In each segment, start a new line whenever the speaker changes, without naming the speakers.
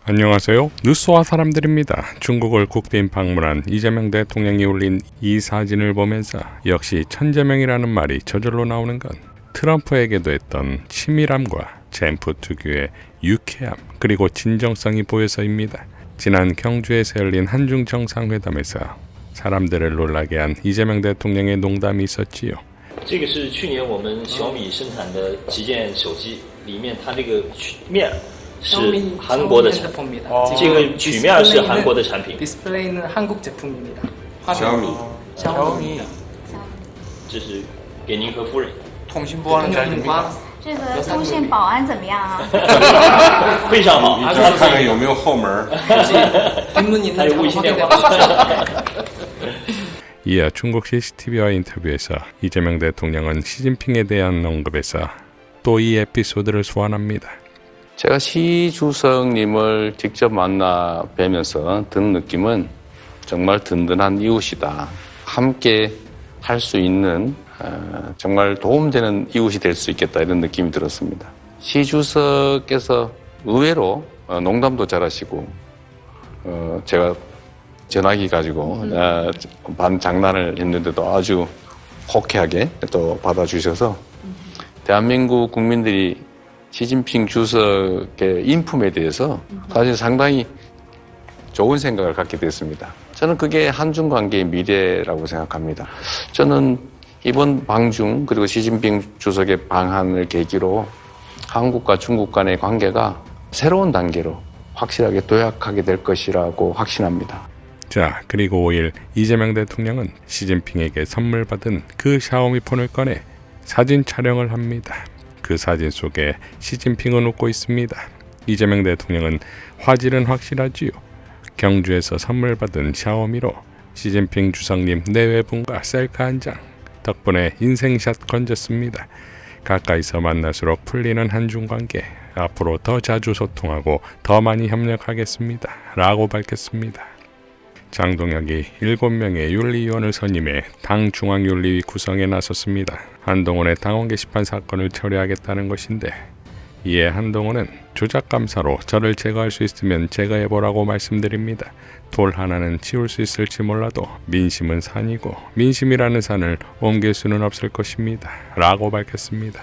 안녕하세요. 뉴스와 사람들입니다. 중국을 국빈 방문한 이재명 대통령이 올린 이 사진을 보면서 역시 천재명이라는 말이 저절로 나오는 건 트럼프에게도 했던 치밀함과 젠프 특유의 유쾌함 그리고 진정성이 보여서입니다. 지난 경주에서 열린 한중 정상회담에서 사람들을 놀라게 한 이재명 대통령의 농담이 있었지요.
这个是去年我们小米生产的旗舰手机，里面它这个面是韩国的产品，这个曲面是韩国的产品。
디스플레이는 한국 제품입니다.
小米，
샤오미.
这是给您和夫人，
통신보안은 잘 됩니까?
这个通信保安怎么样啊？
非常好。
看看有没有后门。
뒷문 있는
还有
장
卫星电
확인해
话。
보시죠.
이어 중국 CCTV와 인터뷰에서 이재명 대통령은 시진핑에 대한 언급에서 또 이 에피소드를 소환합니다.
제가 시 주석님을 직접 만나 뵈면서 든 느낌은 정말 든든한 이웃이다. 함께 할 수 있는 정말 도움되는 이웃이 될 수 있겠다 이런 느낌이 들었습니다. 시 주석께서 의외로 농담도 잘하시고 제가 전화기 가지고 반 장난을 했는데도 아주 호쾌하게 또 받아주셔서 대한민국 국민들이 시진핑 주석의 인품에 대해서 사실 상당히 좋은 생각을 갖게 됐습니다. 저는 그게 한중 관계의 미래라고 생각합니다. 저는 이번 방중 그리고 시진핑 주석의 방한을 계기로 한국과 중국 간의 관계가 새로운 단계로 확실하게 도약하게 될 것이라고 확신합니다.
자, 그리고 5일 이재명 대통령은 시진핑에게 선물 받은 그 샤오미 폰을 꺼내 사진 촬영을 합니다. 그 사진 속에 시진핑은 웃고 있습니다. 이재명 대통령은 화질은 확실하지요. 경주에서 선물 받은 샤오미로 시진핑 주석님 내외분과 셀카 한 장. 덕분에 인생샷 건졌습니다. 가까이서 만날수록 풀리는 한중관계. 앞으로 더 자주 소통하고 더 많이 협력하겠습니다. 라고 밝혔습니다. 장동혁이 7명의 윤리위원을 선임해 당 중앙윤리위 구성에 나섰습니다. 한동훈의 당원 게시판 사건을 처리하겠다는 것인데 이에 한동훈은 조작감사로 저를 제거할 수 있으면 제거해보라고 말씀드립니다. 돌 하나는 치울 수 있을지 몰라도 민심은 산이고 민심이라는 산을 옮길 수는 없을 것입니다. 라고 밝혔습니다.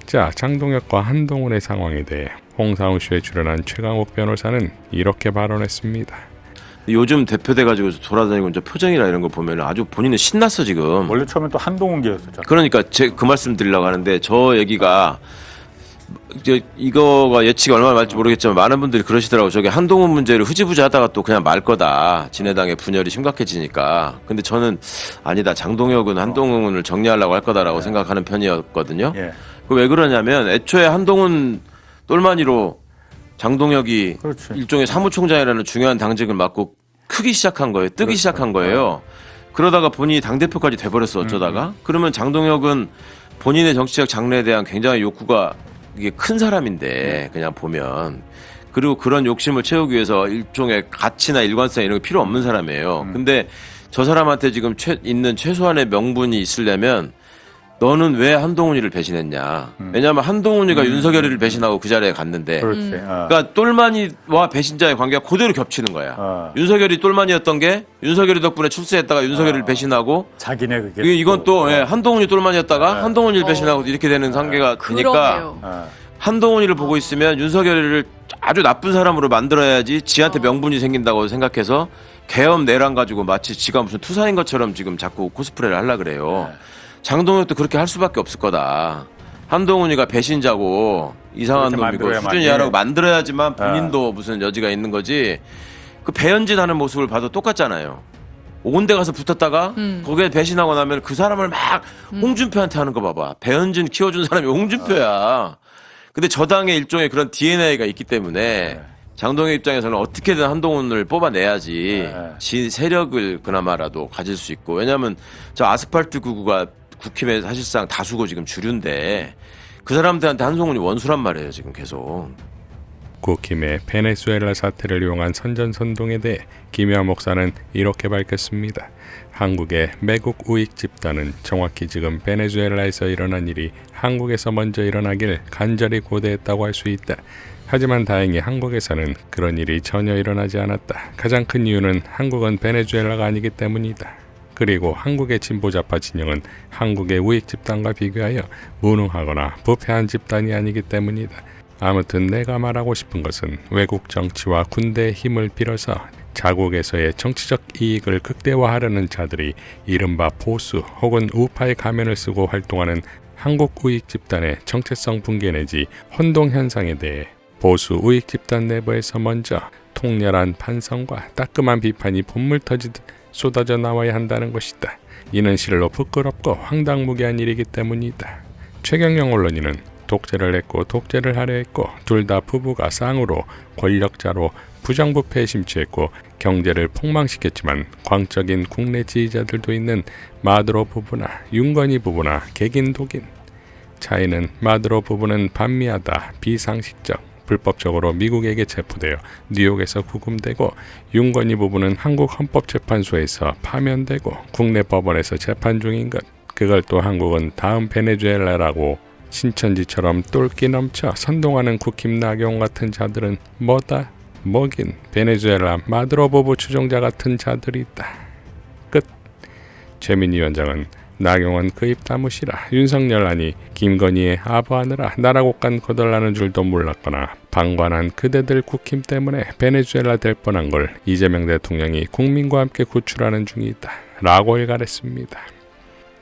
자, 장동혁과 한동훈의 상황에 대해 홍사훈 쇼에 출연한 최강욱 변호사는 이렇게 발언했습니다.
요즘 대표돼 가지고 돌아다니고 이제 표정이나 이런 거 보면 아주 본인은 신났어 지금.
원래 처음에 또 한동훈계였었잖아요.
그러니까 그 말씀 드리려고 하는데 저 얘기가 이제 이거가 예측이 얼마나 맞을지 모르겠지만 많은 분들이 그러시더라고. 저게 한동훈 문제를 흐지부지 하다가 또 그냥 말 거다. 진해당의 분열이 심각해지니까. 근데 저는 아니다. 장동혁은 한동훈을 정리하려고 할 거다라고 생각하는 편이었거든요.
예.
그 왜 그러냐면 애초에 한동훈 똘마니로 장동혁이
그렇지.
일종의 사무총장이라는 중요한 당직을 맡고 크기 시작한 거예요. 뜨기
그렇죠.
시작한 거예요. 그러다가 본인이 당대표까지 돼버렸어 어쩌다가. 그러면 장동혁은 본인의 정치적 장래에 대한 굉장히 욕구가 이게 큰 사람인데 그냥 보면. 그리고 그런 욕심을 채우기 위해서 일종의 가치나 일관성 이런 게 필요 없는 사람이에요. 근데 저 사람한테 지금 있는 최소한의 명분이 있으려면 너는 왜 한동훈이를 배신했냐. 왜냐하면 한동훈이가 윤석열이를 배신하고 그 자리에 갔는데
그렇지.
그러니까 똘마니와 배신자의 관계가 그대로 겹치는 거야. 윤석열이 똘마니였던 게 윤석열이 덕분에 출세했다가 윤석열이를 배신하고
자기네 그게
이건 또 한동훈이 똘마니였다가 한동훈이를 배신하고 이렇게 되는 관계가 되니까 한동훈이를 보고 있으면 윤석열이를 아주 나쁜 사람으로 만들어야지 지한테 명분이 생긴다고 생각해서 계엄 내란 가지고 마치 지가 무슨 투사인 것처럼 지금 자꾸 코스프레를 하려고 그래요. 장동혁도 그렇게 할 수밖에 없을 거다. 한동훈이가 배신자고 이상한 놈이고 수준이 하라고 만들어야지만 본인도 무슨 여지가 있는 거지. 그 배현진 하는 모습을 봐도 똑같잖아요. 온 데 가서 붙었다가 거기에 배신하고 나면 그 사람을 막 홍준표한테 하는 거 봐봐. 배현진 키워준 사람이 홍준표야. 근데 저당의 일종의 그런 DNA가 있기 때문에 장동혁 입장에서는 어떻게든 한동훈을 뽑아내야지 세력을 그나마라도 가질 수 있고. 왜냐하면 저 아스팔트 구구가 국힘의 사실상 다수고 지금 주류인데 그 사람들한테 한동훈이 원수란 말이에요 지금 계속.
국힘의 베네수엘라 사태를 이용한 선전선동에 대해 김유하 목사는 이렇게 밝혔습니다. 한국의 매국 우익 집단은 정확히 지금 베네수엘라에서 일어난 일이 한국에서 먼저 일어나길 간절히 고대했다고 할 수 있다. 하지만 다행히 한국에서는 그런 일이 전혀 일어나지 않았다. 가장 큰 이유는 한국은 베네수엘라가 아니기 때문이다. 그리고 한국의 진보좌파 진영은 한국의 우익 집단과 비교하여 무능하거나 부패한 집단이 아니기 때문이다. 아무튼 내가 말하고 싶은 것은 외국 정치와 군대의 힘을 빌어서 자국에서의 정치적 이익을 극대화하려는 자들이 이른바 보수 혹은 우파의 가면을 쓰고 활동하는 한국 우익 집단의 정체성 붕괴 내지 혼동 현상에 대해 보수 우익 집단 내부에서 먼저 통렬한 반성과 따끔한 비판이 본물 터지듯 쏟아져 나와야 한다는 것이다. 이는 실로 부끄럽고 황당무계한 일이기 때문이다. 최경영 언론인은 독재를 했고 독재를 하려 했고 둘 다 부부가 쌍으로 권력자로 부정부패에 심취했고 경제를 폭망시켰지만 광적인 국내 지지자들도 있는 마두로 부부나 윤건희 부부나 개긴 독인. 차이는 마두로 부부는 반미하다, 비상식적, 불법적으로 미국에게 체포되어 뉴욕에서 구금되고 윤건희 부부는 한국 헌법재판소에서 파면되고 국내 법원에서 재판 중인 것. 그걸 또 한국은 다음 베네수엘라라고 신천지처럼 똘끼 넘쳐 선동하는 국힘 나경 같은 자들은 뭐다? 뭐긴 베네수엘라 마두로 부부 추종자 같은 자들이 있다. 끝. 최민희 위원장은 나경원 그 입 다무시라 윤석열 아니 김건희의 아부하느라 나라곡간 거덜나는 줄도 몰랐거나 방관한 그대들 국힘 때문에 베네수엘라 될 뻔한 걸 이재명 대통령이 국민과 함께 구출하는 중이다 라고 일갈했습니다.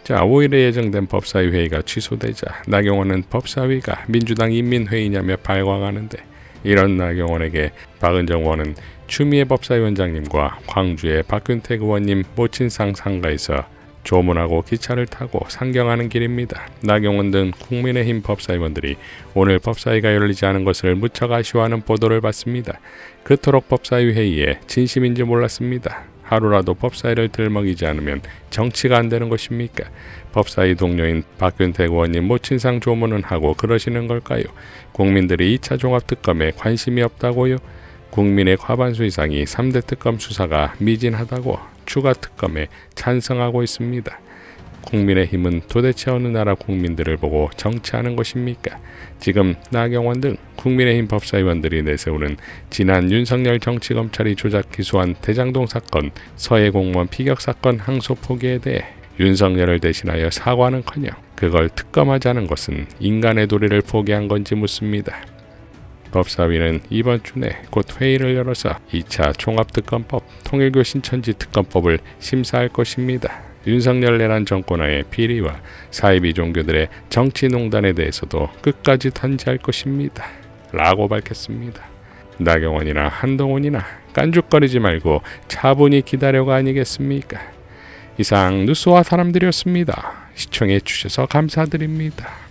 자, 5일에 예정된 법사위 회의가 취소되자 나경원은 법사위가 민주당 인민회의냐며 발광하는데 이런 나경원에게 박은정 의원은 추미애 법사위원장님과 광주의 박균택 의원님 모친상 상가에서 조문하고 기차를 타고 상경하는 길입니다. 나경원 등 국민의힘 법사위원들이 오늘 법사위가 열리지 않은 것을 무척 아쉬워하는 보도를 봤습니다. 그토록 법사위 회의에 진심인지 몰랐습니다. 하루라도 법사위를 들먹이지 않으면 정치가 안 되는 것입니까? 법사위 동료인 박균택 의원님 모친상 조문은 하고 그러시는 걸까요? 국민들이 2차 종합특검에 관심이 없다고요? 국민의 과반수 이상이 3대 특검 수사가 미진하다고 추가 특검에 찬성하고 있습니다. 국민의힘은 도대체 어느 나라 국민들을 보고 정치하는 것입니까? 지금 나경원 등 국민의힘 법사위원들이 내세우는 지난 윤석열 정치검찰이 조작 기소한 대장동 사건, 서해 공무원 피격 사건 항소 포기에 대해 윤석열을 대신하여 사과는커녕 그걸 특검하자는 것은 인간의 도리를 포기한 건지 묻습니다. 법사위는 이번 주 내 곧 회의를 열어서 2차 종합특검법, 통일교 신천지 특검법을 심사할 것입니다. 윤석열 내란 정권하의 비리와 사이비 종교들의 정치농단에 대해서도 끝까지 단지할 것입니다. 라고 밝혔습니다. 나경원이나 한동훈이나 깐죽거리지 말고 차분히 기다려가 아니겠습니까? 이상 뉴스와 사람들이었습니다. 시청해 주셔서 감사드립니다.